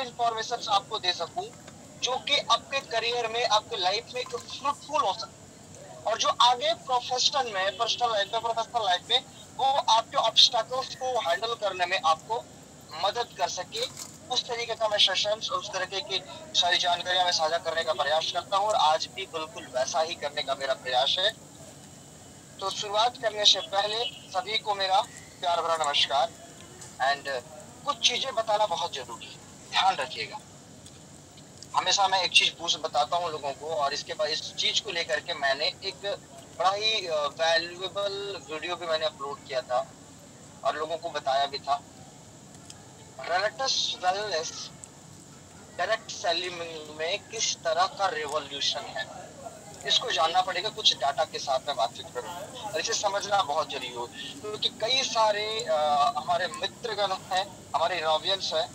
Information आपको दे सकूं जो कि आपके करियर में, आपके लाइफ में एक फ्रूटफुल हो सके, और जो आगे प्रोफेशन में, पर्सनल लाइफ में, प्रोफेशनल लाइफ में वो आपके ऑब्स्टैकल्स को हैंडल करने में आपको मदद कर सके। उस तरीके का मैं सेशंस, उस तरीके की सारी जानकारियां मैं साझा करने का प्रयास करता हूँ, और आज भी बिल्कुल वैसा ही करने का मेरा प्रयास है। तो शुरुआत करने से पहले सभी को मेरा प्यार भरा नमस्कार। एंड कुछ चीजें बताना बहुत जरूरी है, ध्यान रखिएगा। हमेशा मैं एक चीज पूछ बताता हूँ लोगों को, और इसके बाद इस चीज को लेकर के मैंने एक बड़ा ही वैल्यूएबल वीडियो भी मैंने अपलोड किया था और लोगों को बताया भी था। रेनेटस वेलनेस डायरेक्ट सेलिंग में किस तरह का रेवोल्यूशन है, इसको जानना पड़ेगा। कुछ डाटा के साथ मैं बातचीत करूंगा और इसे समझना बहुत जरूरी हो, क्योंकि कई सारे हमारे मित्रगण हैं, हमारे ऑडियंस है,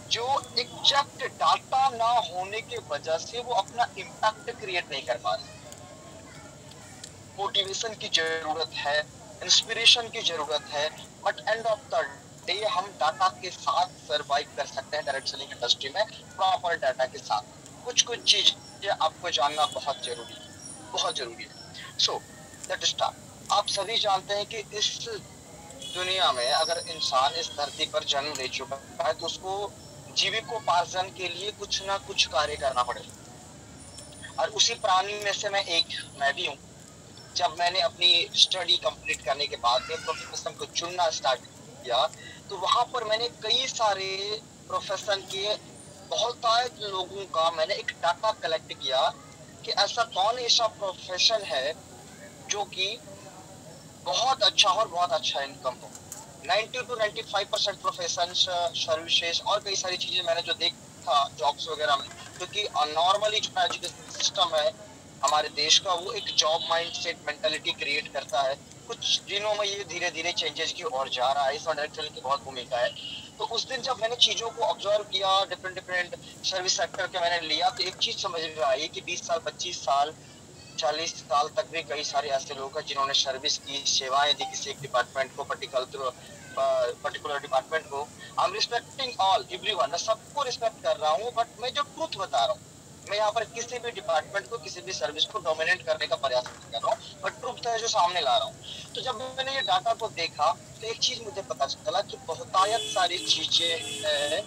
जो एग्जैक्ट डाटा ना होने की वजह से वो अपना इम्पैक्ट क्रिएट नहीं कर पा रहे। मोटिवेशन की जरूरत है, इंस्पिरेशन की जरूरत है, but end of the day हम डाटा के साथ सरवाइव कर सकते हैं डायरेक्ट सेलिंग इंडस्ट्री में, प्रॉपर डाटा के साथ। कुछ कुछ चीजें आपको जानना बहुत जरूरी है, बहुत जरूरी है। So let's start. आप सभी जानते हैं कि इस दुनिया में अगर इंसान इस धरती पर जन्म ले चुका है तो उसको जीविकोपार्जन के लिए कुछ ना कुछ कार्य करना पड़ेगा, और उसी प्राणी में से मैं भी हूँ। जब मैंने अपनी स्टडी कंप्लीट करने के बाद में प्रोफेशन को चुनना स्टार्ट किया, तो वहां पर मैंने कई सारे प्रोफेशन के बहुत सारे लोगों का मैंने एक डाटा कलेक्ट किया कि ऐसा कौन ऐसा प्रोफेशन है जो कि बहुत अच्छा और बहुत अच्छा इनकम हो। 90 to 95% प्रोफेशन, सर्विसेज और कई सारी चीजें मैंने जो देखा जॉब्स वगैरह में, क्योंकि नॉर्मली जो एजुकेशन सिस्टम है हमारे देश का, वो एक जॉब माइंडसेट मेंटालिटी क्रिएट करता है। कुछ दिनों में ये धीरे धीरे चेंजेस की ओर जा रहा है, इसमें डायरेक्ट सेलिंग की बहुत भूमिका है। तो उस दिन जब मैंने चीजों को ऑब्जर्व किया, डिफरेंट डिफरेंट सर्विस सेक्टर के मैंने लिया, तो एक चीज समझ में आई कि 20 साल, 25 साल, 40 साल तक भी कई सारे ऐसे लोग हैं जिन्होंने सर्विस की, सेवाएं दी किसी एक डिपार्टमेंट को, पर्टिकुलर डिपार्टमेंट को। I am respecting all everyone, मैं सबको रिस्पेक्ट कर रहा हूँ, बट मैं जो ट्रूथ बता रहा हूँ, मैं यहाँ पर किसी भी डिपार्टमेंट को, किसी भी सर्विस को डोमिनेट करने का प्रयास नहीं कर रहा हूँ, बट ट्रूथ है जो सामने ला रहा हूँ। तो जब मैंने ये डाटा को देखा तो एक चीज मुझे पता चला कि बहुतायत सारी चीजें हैं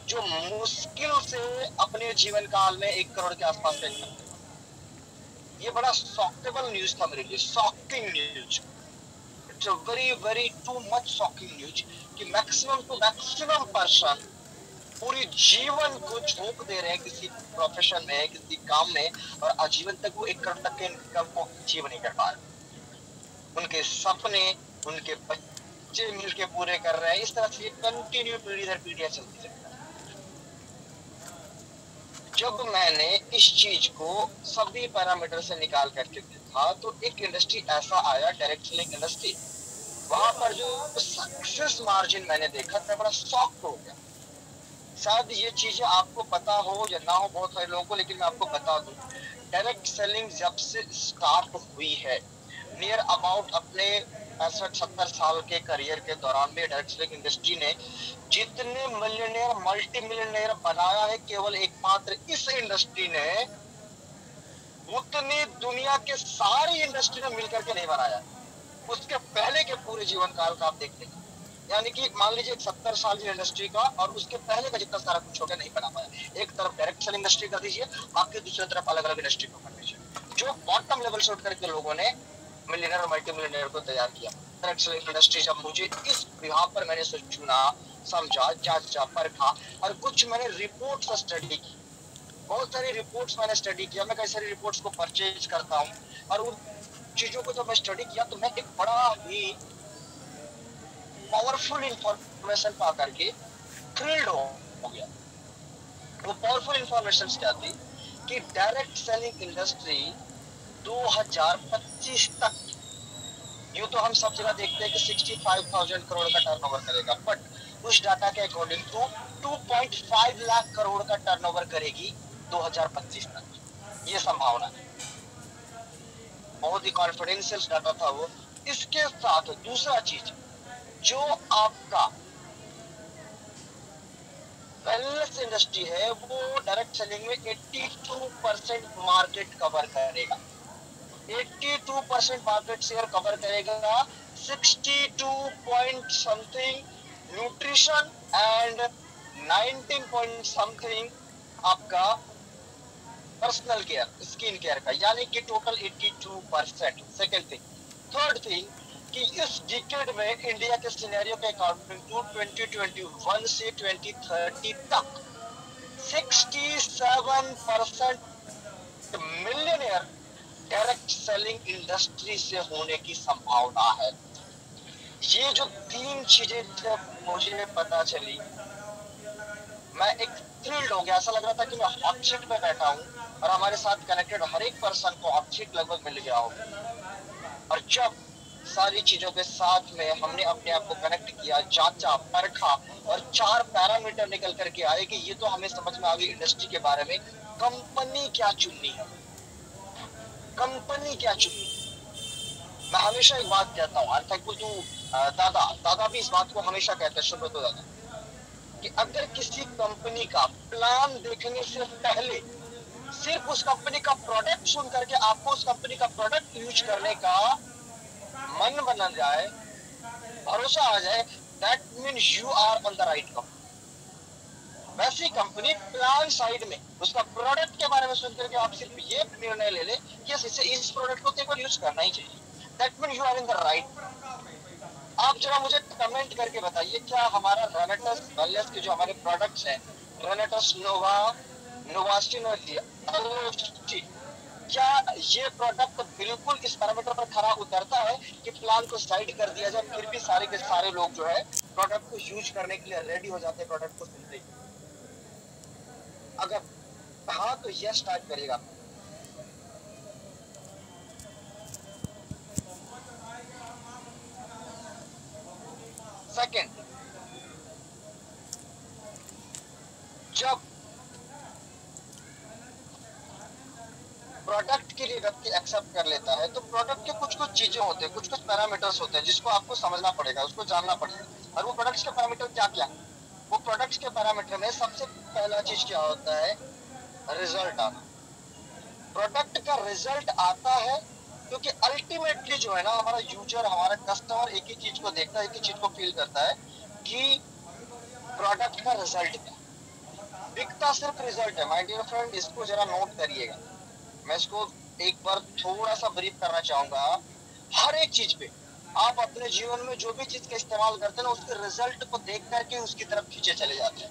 जो मुश्किल से अपने जीवन काल में 1 करोड़ के आसपास का इनकम कर पाते। ये बड़ा शॉकेबल न्यूज था मेरे लिए, shocking news. It's a very very too much shocking news कि मैक्सिमम टू मैक्सिमम पर्सन पूरी जीवन को झोंक दे रहे हैं किसी प्रोफेशन में, किसी काम में, और आजीवन तक वो 1 करोड़ तक के इनकम को अचीव नहीं कर पा रहे। उनके सपने उनके बच्चे मिलके पूरे कर रहे हैं। इस तरह से कंटिन्यू पीढ़ी दर पीढ़ियां चलती रहती है। जब मैंने इस चीज को सभी पैरामीटर से निकाल करके देखा, तो एक इंडस्ट्री ऐसा आया, डायरेक्ट सेलिंग इंडस्ट्री। वहां पर जो सक्सेस मार्जिन मैंने देखा, मैं बड़ा शॉक हो गया। शायद ये चीजें आपको पता हो या ना हो बहुत सारे लोगों को, लेकिन मैं आपको बता दूं, डायरेक्ट सेलिंग जब से स्टार्ट हुई है, नियर अबाउट अपने 65-70 साल के करियर के दौरान में, डायरेक्ट सेलिंग इंडस्ट्री ने जितने मिलियनेयर, मल्टी मिलियनेयर बनाया है, केवल एकमात्र इस इंडस्ट्री ने उतनी दुनिया के सारी इंडस्ट्री ने मिलकर के नहीं बनाया। उसके पहले के पूरे जीवन काल का आप देख लीजिए, यानी कि मान लीजिए 70 साल की इंडस्ट्री का, और उसके पहले का जितना सारा कुछ हो गया नहीं बना पाया। एक तरफ डायरेक्ट सेलिंग इंडस्ट्री कर दीजिए, बाकी दूसरी तरफ अलग अलग इंडस्ट्री को कर दीजिए। जो बॉटम लेवल से उठ करके लोगों ने मिलियनर और मल्टी मिलियनर को तैयार किया। डायरेक्ट सेलिंग इंडस्ट्री जब मुझे इस विभाग पर मैंने चुना, समझा, जांचा, परखा, और कुछ मैंने रिपोर्ट स्टडी की, बहुत सारी रिपोर्ट्स मैंने स्टडी किया। मैं कई सारी रिपोर्ट्स को परचेज करता हूँ, और उन चीजों को जब मैं स्टडी किया तो मैं एक बड़ा ही पावरफुल इंफॉर्मेशन पा करके थ्रिल्ड हो गया। वो पावरफुल इंफॉर्मेशन क्या थी कि डायरेक्ट सेलिंग इंडस्ट्री 2025 तक, यूं तो हम सब जगह देखते हैं कि 65,000 करोड़ का टर्नओवर करेगा, बट उस डाटा के अकॉर्डिंग टू 2.5 लाख करोड़ का टर्नओवर करेगी 2025 तक, ये संभावना है। बहुत ही कॉन्फिडेंशियल डाटा था वो। इसके साथ दूसरा चीज, जो आपका वेलनेस इंडस्ट्री है वो डायरेक्ट सेलिंग में 82% मार्केट कवर करेगा, 82% मार्केट शेयर कवर करेगा, 62 point something nutrition and 19 point something आपका पर्सनल केयर स्किन केयर का, यानी कि total 82%। Second thing, third thing कि इस डिकेड में इंडिया के सिनेरियो के अकॉर्डिंग टू 2021 से 2030 तक 67% मिलियनियर डायरेक्ट सेलिंग इंडस्ट्री से होने की संभावना है। ये जो तीन चीजें जब मुझे पता चली, मैं एक थ्रिल्ड हो गया। ऐसा लग रहा था कि मैं हॉट सीट पे बैठा हूँ और हमारे साथ कनेक्टेड हर एक पर्सन को हॉट सीट लगभग मिल गया हो। और जब सारी चीजों के साथ में हमने अपने आप को कनेक्ट किया, जांचा, परखा और चार पैरामीटर निकल करके आए कि ये तो हमें समझ में आ गई इंडस्ट्री के बारे में, कंपनी क्या चुननी है, कंपनी क्या चुननी। मैं हमेशा एक बात कहता हूँ, थैंकफुल टू दादा, दादा भी इस बात को हमेशा कहते हैं, सुब्रतो दादा, कि अगर किसी कंपनी का प्लान देखने से पहले सिर्फ उस कंपनी का प्रोडक्ट सुन करके आपको उस कंपनी का प्रोडक्ट यूज करने का मन बना जाए, भरोसा आ जाए, that means you are on the right company. वैसी कंपनी प्लान साइड में उसका प्रोडक्ट के बारे में सुन करके आप सिर्फ ये निर्णय ले ले कि इस प्रोडक्ट को तेरे को यूज करना ही चाहिए, that means you are in the right. आप जरा मुझे कमेंट करके बताइए, क्या हमारा रेनेटस वेलनेस के जो हमारे प्रोडक्ट्स हैं, रेनेटस नोवा, नोवास्टिन और क्या ये प्रोडक्ट बिल्कुल इस पैरामीटर पर खरा उतरता है कि प्लान को साइड कर दिया जाए, फिर भी सारे के सारे लोग जो है प्रोडक्ट को यूज करने के लिए रेडी हो जाते हैं प्रोडक्ट को सुनते ही? अगर हाँ तो यस स्टार्ट करिएगा। सेकंड, जब प्रोडक्ट के लिए व्यक्ति एक्सेप्ट कर लेता है तो प्रोडक्ट के कुछ कुछ चीजें होते हैं, कुछ कुछ पैरामीटर्स होते हैं जिसको आपको समझना पड़ेगा, उसको जानना पड़ेगा। और वो प्रोडक्ट्स के पैरामीटर क्या क्या है? वो प्रोडक्ट्स के पैरामीटर में सबसे पहला चीज क्या होता है? रिजल्ट आना। प्रोडक्ट का रिजल्ट आता है क्योंकि अल्टीमेटली जो है ना, हमारा यूजर, हमारा कस्टमर एक ही चीज को देखता है, एक ही चीज को फील करता है कि प्रोडक्ट का रिजल्ट क्या। बिकता सिर्फ रिजल्ट है माय डियर फ्रेंड, इसको जरा नोट करिएगा। मैं इसको एक बार थोड़ा सा ब्रीफ करना चाहूंगा। हर एक चीज पे आप अपने जीवन में जो भी चीज का इस्तेमाल करते हैं ना, उसके रिजल्ट को देख करके उसकी तरफ खींचे चले जाते हैं।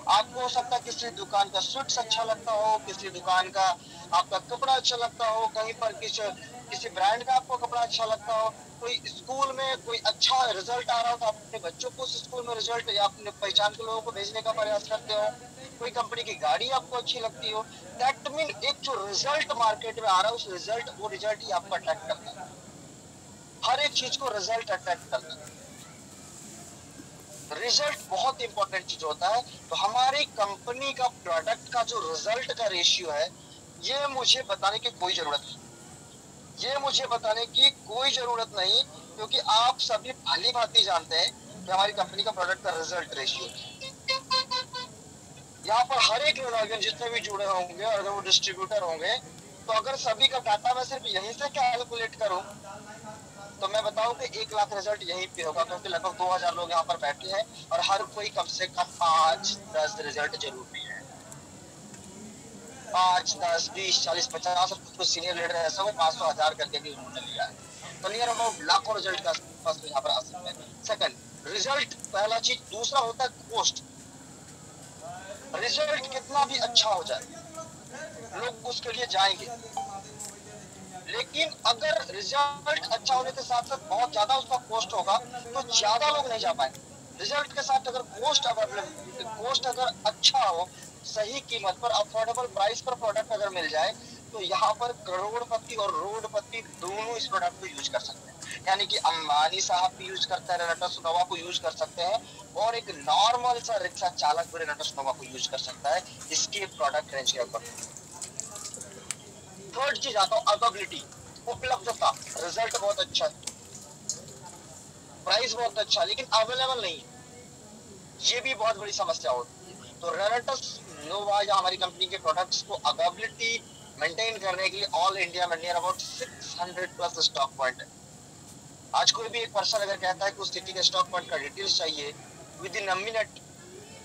आपको हो सकता है किसी दुकान का स्वीट्स अच्छा लगता हो, किसी दुकान का आपका कपड़ा अच्छा लगता हो, कहीं पर किसी ब्रांड का आपको कपड़ा अच्छा लगता हो, कोई स्कूल में कोई अच्छा रिजल्ट आ रहा हो तो आप अपने बच्चों को उस स्कूल में रिजल्ट या अपने पहचान के लोगों को भेजने का प्रयास करते हो, कोई कंपनी की गाड़ी आपको अच्छी लगती हो। दैट मीन एक जो रिजल्ट मार्केट में आ रहा है, उस रिजल्ट, वो रिजल्ट ही आपको अट्रैक्ट करता है। हर एक चीज को रिजल्ट अट्रैक्ट करता है। रिजल्ट बहुत इंपॉर्टेंट चीज होता है। तो हमारी कंपनी का प्रोडक्ट का जो रिजल्ट का रेशियो है, ये मुझे बताने की कोई जरूरत नहीं, ये मुझे बताने की कोई जरूरत नहीं, क्योंकि आप सभी भली भांति जानते हैं कि हमारी कंपनी का प्रोडक्ट का रिजल्ट रेशियो, यहाँ पर हर एक लोग जितने भी जुड़े होंगे और अगर वो डिस्ट्रीब्यूटर होंगे, तो अगर सभी का डाटा मैं सिर्फ यहीं से कैलकुलेट करूं तो मैं बताऊं कि 1 लाख रिजल्ट यहीं पे होगा, क्योंकि लगभग 2000 लोग यहाँ पर बैठे हैं और हर कोई कम से कम 5-10 रिजल्ट जरूर भी है। 5-10-20-40-50 और कुछ सीनियर लीडर ऐसा हो 500-1000 करके भी उन्होंने लिया है। तो नियर अबाउट लाखों रिजल्ट का पास यहाँ पर आ सकता है। सेकंड, रिजल्ट पहला चीज। दूसरा होता है कॉस्ट। रिजल्ट कितना भी अच्छा हो जाए, लोग उसके लिए जाएंगे, लेकिन अगर रिजल्ट अच्छा होने के साथ साथ बहुत ज्यादा उसका कॉस्ट होगा तो ज्यादा लोग नहीं जा पाएंगे। रिजल्ट के साथ अगर कॉस्ट अगर अच्छा हो, सही कीमत पर अफोर्डेबल प्राइस पर प्रोडक्ट अगर मिल जाए, तो यहाँ पर करोड़पति और रोडपति दोनों इस प्रोडक्ट को यूज कर सकते हैं। यानी कि अंबानी साहब भी यूज करते हैं, रेनेटो सोनोवा को यूज कर सकते हैं, और एक नॉर्मल सा रिक्शा चालक भी रेनेटो सोनोवा को यूज कर सकता है इसके प्रोडक्ट रेंज के ऊपर। थर्ड चीज आता हूँ अवेलेबिलिटी, उपलब्धता। रिजल्ट बहुत अच्छा है, प्राइस बहुत अच्छा, लेकिन अवेलेबल नहीं है, ये भी बहुत बड़ी समस्या होती है। तो रेनेटस नोवा या हमारी कंपनी के प्रोडक्ट्स को अवेलेबिलिटी मेंटेन करने के लिए ऑल इंडिया में near about 600 plus stock point है। आज कोई भी एक पर्सन अगर कहता है कि उस सिटी के स्टॉक पॉइंट का डिटेल्स चाहिए, विद इन अ मिनट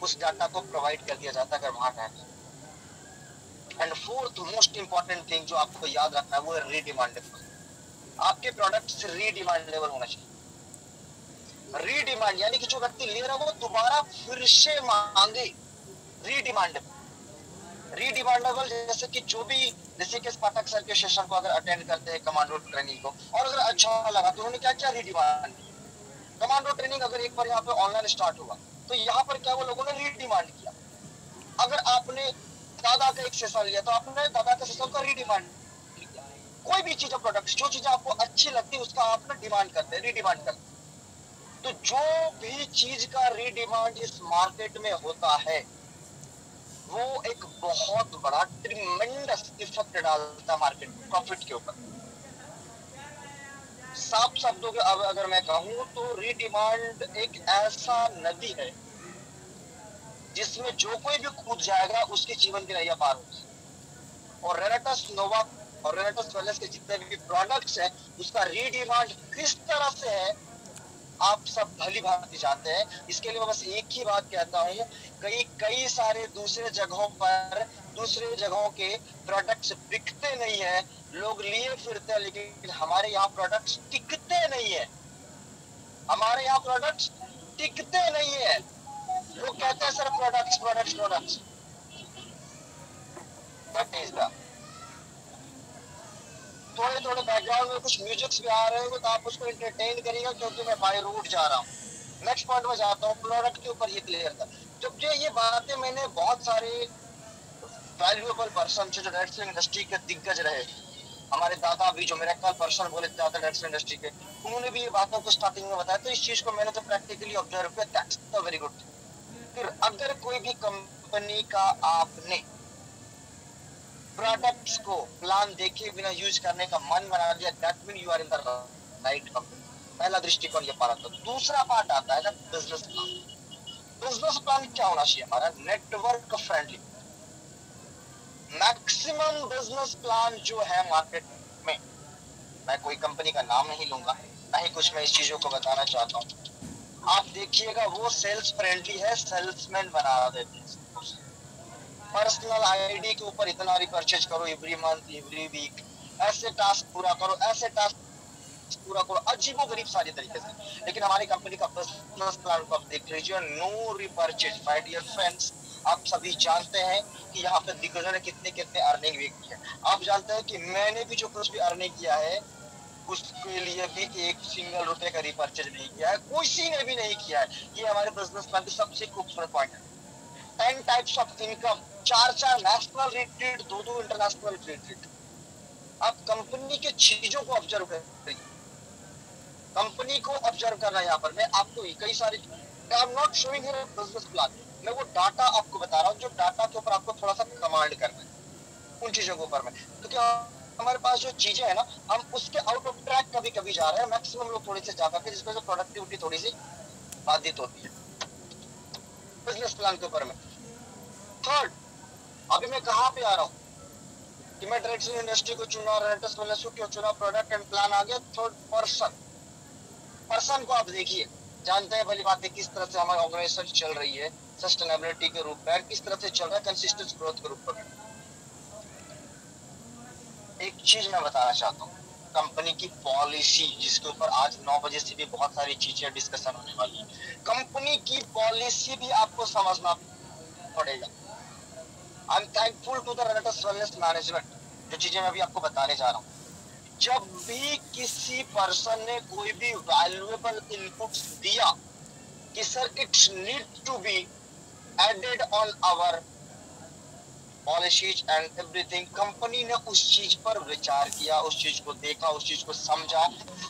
उस डाटा को प्रोवाइड कर दिया जाता है अगर वहां रहना। And fourth most important thing जो आपको याद रखना है वो है रीडिमांडेबल। आपके प्रोडक्ट रीडिमांडेबल होना चाहिए। रीडिमांड यानी कि जो व्यक्ति ले रहा है वो दोबारा फिर से मांगे। रीडिमांडेबल जैसे कि जो भी ऋषिकेश पाठक सर के सेशन को अगर अटेंड करते हैं कमांडो ट्रेनिंग को, और अगर अच्छा लगा तो उन्होंने क्या क्या रीडिमांड। कमांडो ट्रेनिंग अगर एक बार यहाँ पे ऑनलाइन स्टार्ट हुआ तो यहाँ पर क्या वो लोगों ने रीडिमांड किया। अगर आपने दादा का एक सेशन लिया तो आपने दादा के सेशन का रीडिमांड किया। कोई भी चीज प्रोडक्ट जो चीजें आपको अच्छी लगती है उसका आप डिमांड करते हैं, रीडिमांड करते हैं। तो जो भी चीज का रीडिमांड इस मार्केट में होता है वो एक बहुत बड़ा ट्रिमेंडस इफेक्ट डालता है मार्केट प्रॉफिट के ऊपर। साफ शब्दों के अब अगर मैं कहूं तो रीडिमांड एक ऐसा नदी है जिसमें जो कोई भी कूद जाएगा उसके जीवन की नैया पार होगी। और रेनेटस नोवा और रेनेटस वेलनेस के जितने भी प्रोडक्ट्स हैं उसका रीडिमांड किस तरह से है आप सब भली भांति जानते हैं। इसके लिए मैं बस एक ही बात कहता हूँ, कई सारे दूसरे जगहों के प्रोडक्ट्स बिकते नहीं है, लोग लिए फिरते हैं, लेकिन हमारे यहाँ प्रोडक्ट्स टिकते नहीं है। हमारे यहाँ प्रोडक्ट्स टिकते नहीं है। लोग कहते हैं sir products products products, but is the थोड़े थोड़े बैकग्राउंड में कुछ म्यूजिक्स भी आ रहे हैं तो आप उसको एंटरटेन करिएगा क्योंकि मैं बाय रूट जा रहा हूँ। नेक्स्ट पॉइंट में जाता हूँ, प्रोडक्ट के ऊपर ये क्लियर था। जब ये बातें मैंने बहुत सारे वैल्यूएबल पर्सन जो रेस्टोरेंट इंडस्ट्री के दिग्गज रहे, हमारे दादा भी जो मेरे कल पर्सन बोले जाते रेस्टोरेंट इंडस्ट्री के, उन्होंने भी ये बातों को स्टार्टिंग में बताया, तो इस चीज को मैंने तो प्रैक्टिकली ऑब्जर्व किया। That's the very good. फिर अगर कोई भी कंपनी का आपने प्रोडक्ट्स को प्लान देखे बिना यूज करने का मन बना लिया, that mean you are in the right company. पहला दृष्टिकोण ये पारा था। दूसरा पार्ट आता है ना बिजनेस प्लान। बिजनेस प्लान क्या होना चाहिए हमारा? Network friendly. Maximum business plan जो है मार्केट में, मैं कोई कंपनी का नाम नहीं लूंगा, ना ही कुछ मैं इस चीजों को बताना चाहता हूँ, आप देखिएगा वो सेल्स फ्रेंडली है, सेल्समैन बना देते हैं। पर्सनल आईडी के ऊपर इतना रिपर्चेज करो एवरी मंथ एवरी वीक, ऐसे टास्क पूरा करो, ऐसे टास्क पूरा करो, अजीबो गरीब सारी तरीके से। लेकिन हमारी कंपनी का बिजनेस प्लान को आप देख लीजिए, no repurchase. My dear friends, आप सभी जानते हैं कि यहाँ पे दिग्गजों ने कितने कितने अर्निंग भी की है। आप जानते हैं कि मैंने भी जो कुछ भी अर्निंग किया है उसके लिए भी एक सिंगल रुपए का रिपर्चेज नहीं किया है, किसी ने भी नहीं किया है। ये हमारे बिजनेस प्लान की सबसे खूबसूरत पॉइंट है। 10 types of income, 4 national retreat, 2 international retreat. आप कंपनी के चीजों को ऑब्जर्व करिए, कंपनी को ऑब्जर्व करना। यहाँ पर मैं आपको कई सारे, I am not showing here business plan, मैं वो डाटा आपको बता रहा हूँ जो डाटा के ऊपर आपको थोड़ा सा कमांड करना है उन चीजों के ऊपर में। क्योंकि हमारे पास जो चीजें है ना, हम उसके आउट ऑफ ट्रैक कभी कभी जा रहे हैं, मैक्सिमम लोग थोड़ी सी ज्यादा, जिसमें से प्रोडक्टिविटी थोड़ी सी बाधित होती है बिजनेस प्लान के ऊपर में। थर्ड, अभी मैं कहाँ पे आ रहा हूँ कि मैं ट्रेडिशनल इंडस्ट्री को चुना, रेंटस वेलनेस को क्यों चुना, प्रोडक्ट एंड प्लान आ गया। थर्ड, पर्सन को आप देखिए, जानते हैं भली बात है किस तरह से हमारी ऑर्गेनाइजेशन चल रही है सस्टेनेबिलिटी के रूप में, किस तरह से चल रहा है कंसिस्टेंट ग्रोथ के रूप में। एक चीज मैं बताना चाहता हूँ, कंपनी की पॉलिसी, जिसके ऊपर आज 9 बजे से भी बहुत सारी चीजें डिस्कशन होने वाली है, कंपनी की पॉलिसी भी आपको समझना पड़ेगा। I am thankful to the Renatus wellness management, जो चीजें मैं अभी आपको बताने जा रहा हूँ। जब भी किसी पर्सन ने कोई भी वैल्यूएबल इनपुट्स दिया कि sir it's need to be added on our policies and everything, company ने उस चीज पर विचार किया, उस चीज को देखा, उस चीज को समझा,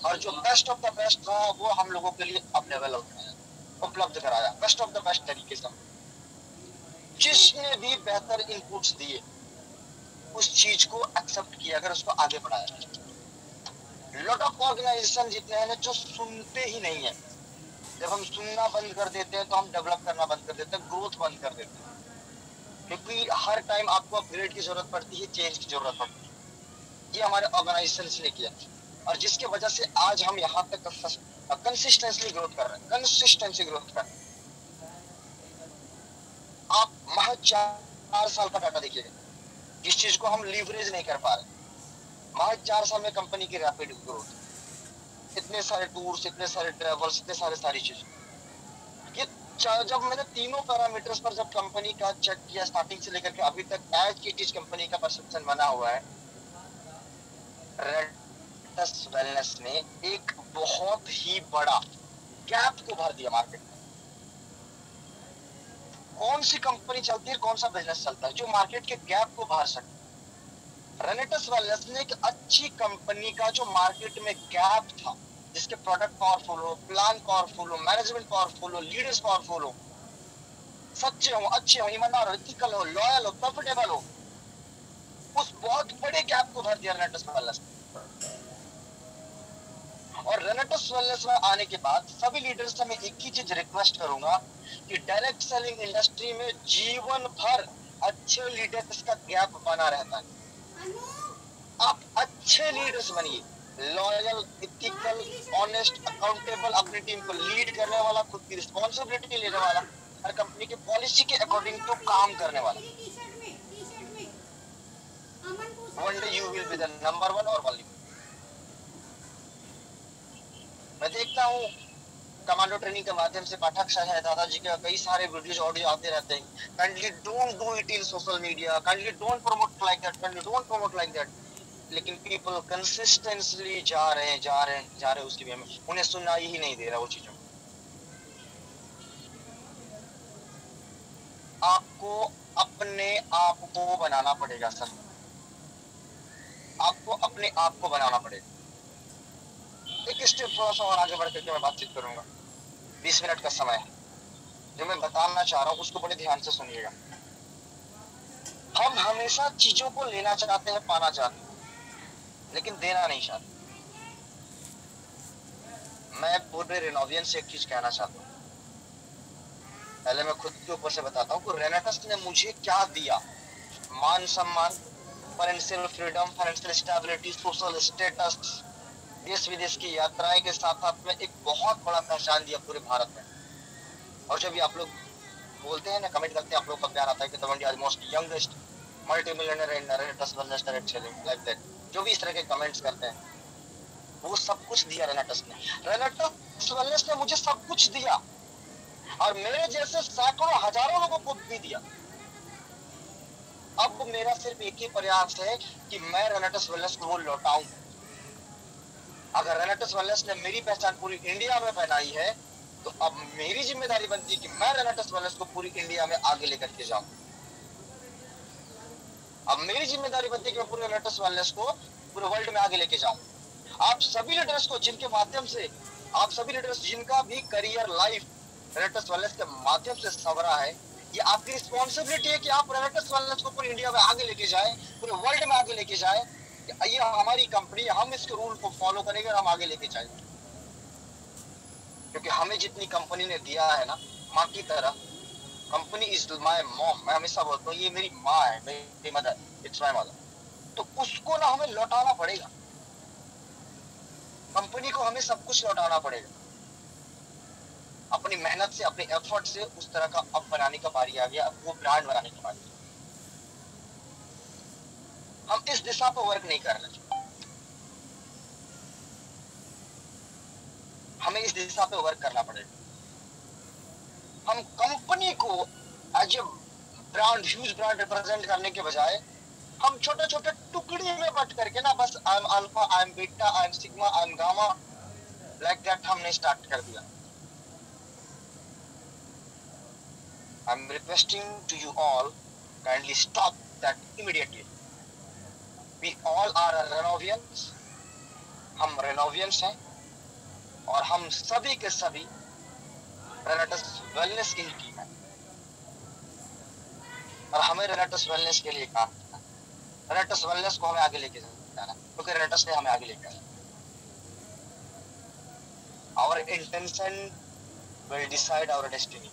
और जो बेस्ट ऑफ द बेस्ट रहा वो हम लोगों के लिए अवेलेबल उपलब्ध कराया, बेस्ट ऑफ द बेस्ट तरीके से। जिसने भी बेहतर इनपुट्स दिए उस चीज को एक्सेप्ट किया, अगर उसको आगे बढ़ाया। लॉट ऑफ ऑर्गेनाइजेशन जितने हैं जो सुनते ही नहीं है। जब हम सुनना बंद कर देते हैं तो हम डेवलप करना बंद कर देते हैं, ग्रोथ बंद कर देते हैं। क्योंकि हर टाइम आपको अपग्रेड की जरूरत पड़ती है, चेंज की जरूरत पड़ती है। ये हमारे ऑर्गेनाइजेशन ने किया और जिसके वजह से आज हम यहाँ तक कंसिस्टेंटली ग्रोथ कर रहे हैं, कंसिस्टेंसी ग्रोथ कर रहे हैं। आप महज 4 साल का डाटा देखिएगा, जिस चीज को हम लीवरेज नहीं कर पा रहे, महज 4 साल में कंपनी की रैपिड ग्रोथ, इतने सारे टूर्स, इतने सारे ट्रेवल्स, इतने सारी चीज। ये जब मैंने तीनों पैरामीटर्स पर जब कंपनी का चेक किया स्टार्टिंग से लेकर के अभी तक, एज इट इज कंपनी का परसेप्शन बना हुआ है, रेडिटस वेलनेस ने एक बहुत ही बड़ा गैप को भर दिया मार्केट में। कौन सी कंपनी चलती है, कौन सा बिजनेस चलता है जो मार्केट के गैप को भर सकता है? रेडिटस वेलनेस ने एक अच्छी कंपनी का जो मार्केट में गैप था, जिसके प्रोडक्ट पावरफुल हो, प्लान पावरफुल हो, मैनेजमेंट पावरफुल हो, लीडर्स पावरफुल हो, सच्चे हो, अच्छे हो, ईमानदार हो, एथिकल हो, लॉयल हो, प्रॉफिटेबल हो, उस बहुत बड़े गैप को भर दिया रेडिटस वेलनेस। और रेडिटस वेलनेस में आने के बाद सभी लीडर्स से मैं एक ही चीज रिक्वेस्ट करूंगा कि डायरेक्ट सेलिंग इंडस्ट्री में जीवन भर अच्छे लीडर्स का गैप बना रहता है। आप अच्छे लीडर्स बनिए, लॉयल, एथिकल, ऑनेस्ट, अकाउंटेबल, अपनी टीम को लीड करने वाला, खुद की रिस्पॉन्सिबिलिटी लेने वाला, हर कंपनी की पॉलिसी के अकॉर्डिंग टू काम करने वाला। One day you will be the number one और ओनली। मैं देखता हूँ कमांडो ट्रेनिंग के माध्यम से पाठक शाह है, दादाजी के कई सारे वीडियोस ऑडियो आते रहते हैं। Kindly don't do it in social media, kindly don't promote like that, kindly don't promote like that. लेकिन पीपल कंसिस्टेंटली जा रहे उसकी भी, हमें उन्हें सुनाई ही नहीं दे रहा वो चीजों। आपको अपने आप को बनाना पड़ेगा सर, आपको अपने आप को बनाना पड़ेगा। एक स्टेप थोड़ा सा और आगे बढ़ करके मैं बातचीत करूंगा, 20 मिनट का समय है। जो मैं बताना चाह रहा हूँ उसको बड़े ध्यान से सुनिएगा। हम हमेशा चीजों को लेना चाहते हैं, पाना चाहते हैं, लेकिन देना नहीं चाहते। मैं पूरे रेनोवियन से एक चीज कहना चाहता हूँ। पहले मैं खुद के ऊपर से बताता हूँ कि रेनेटस ने मुझे क्या दिया। मान सम्मान, financial freedom, financial stability, social status, देश विदेश की यात्राएं के साथ साथ में एक बहुत बड़ा पहचान दिया पूरे भारत में। और जब भी आप लोग बोलते हैं ना, कमेंट करते हैं, आप लोग का प्यार आता है कि तमंडी आज most youngest multi millionaire in रेनेटस wellness direct selling like that, जो भी इस तरह के कमेंट्स करते हैं, वो सब कुछ दिया रेनेटस ने। रेनेटस वेलनेस ने मुझे सब कुछ दिया और मेरे जैसे सैकड़ों हजारों लोगों को भी दिया। अब मेरा सिर्फ एक ही प्रयास है कि मैं रेनेटस वेलनेस को वो लौटाऊं। अगर रेनेटस वेलनेस ने मेरी पहचान पूरी इंडिया में बनाई है, तो अब मेरी जिम्मेदारी बनती है कि मैं रेनेटस वेलनेस को पूरी इंडिया में आगे लेकर के जाऊं। अब मेरी जिम्मेदारी बनती है कि मैं पूरे रेनेटस वेलनेस को पूरे वर्ल्ड में आगे लेके जाऊं। आप सभी लीडर्स को, जिनके माध्यम से, आप सभी लीडर्स जिनका भी करियर लाइफ रेनेटस वेलनेस के माध्यम से संवरा है, ये आपकी रिस्पॉन्सिबिलिटी है कि आप रेनेटस वेलनेस को पूरी इंडिया में आगे लेके जाए, पूरे वर्ल्ड में आगे लेके जाए। ये हमारी कंपनी, हम इसके रूल को फॉलो करेंगे और हम आगे लेके जाएंगे। क्योंकि हमें जितनी कंपनी ने दिया है ना, माँ की तरह, कंपनी इज माय मॉम। मैं हमेशा बोलता हूँ ये मेरी माँ है, मेरी मदर, इट्स माय मदर। तो उसको ना हमें लौटाना पड़ेगा, कंपनी को हमें सब कुछ लौटाना पड़ेगा। अपनी मेहनत से, अपने एफर्ट से उस तरह का अब बनाने का बारी आ गया, अब वो ब्रांड बनाने की बारी। हम इस दिशा पर वर्क नहीं कर रहे, हमें इस दिशा पे वर्क करना पड़ेगा। हम कंपनी को as a brand, huge brand represent करने के बजाय हम छोटे छोटे टुकड़ी में बट करके ना, बस I am alpha, I am beta, I am sigma, I am gamma, like that हमने स्टार्ट कर दिया। I am requesting to you all, kindly stop that immediately. We all are Renovians, हम रेनोवियंस हैं और हम सभी के सभी रेनेटस वेलनेस की ही टीम है और हमें रेनेटस वेलनेस के लिए काम करना है। रेनेटस वेलनेस को हमें आगे लेके जाना, क्योंकि रेनेटस ने हमें आगे लेके जाना। Our intention will decide our destiny.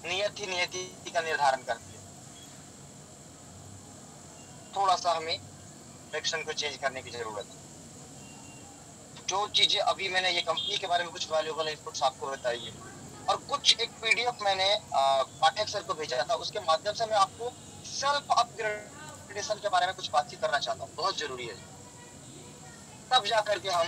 नियत ही नियति का निर्धारण करती है। थोड़ा सा हमें डायरेक्शन को चेंज करने की जरूरत है। जो चीजें अभी मैंने ये कंपनी के बारे में कुछ वैल्यूएबल इनपुट्स आपको बताई है, और कुछ एक पीडीएफ मैंने पाठक सर को भेजा था, उसके माध्यम से मैं आपको सेल्फ अपग्रेडेशन के बारे में कुछ बातचीत करना चाहता हूँ, बहुत जरूरी है। तब जाकर के हम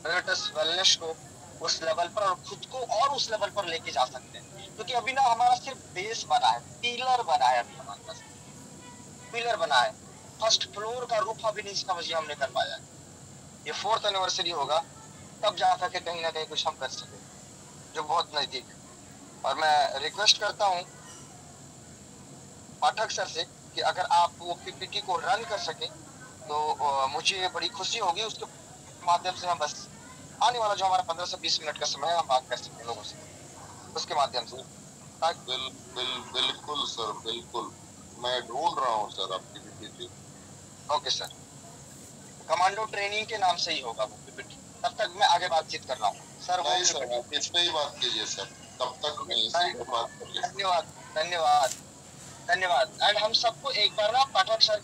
वेलनेस को उस लेवल पर और खुद को और उस लेवल पर लेके जा सकते हैं, क्योंकि अभी ना हमारा सिर्फ बेस बना है, पिलर बना है, अभी हमारे पास पिलर बना है, फर्स्ट फ्लोर का रूफ अभी नहीं समझिए हमने कर पाया है। ये 4th एनिवर्सरी होगा तब जाकर के कहीं ना कहीं कुछ हम कर सके, जो बहुत नजदीक है। और मैं रिक्वेस्ट करता हूँ पाठक सर से कि अगर आप वो पीपीटी को रन कर सके तो मुझे बड़ी खुशी होगी। उसके माध्यम से हम बस आने वाला जो हमारा 15 से 20 मिनट का समय है हम बात कर सकते हैं लोगों से, उसके माध्यम से। बिल्कुल सर, बिल्कुल मैं ढूंढ रहा हूँ सर आपकी PPT. Okay sir, commando training के नाम से ही होगा वो पीपीटी। तब तक मैं आगे बातचीत कर रहा हूँ सर। नहीं सर, आप इस पे ही बात कीजिए सर, तब तक मैं इसी पे बात करिए। धन्यवाद, धन्यवाद, धन्यवाद। एंड हम सबको एक बार ना पाठक सर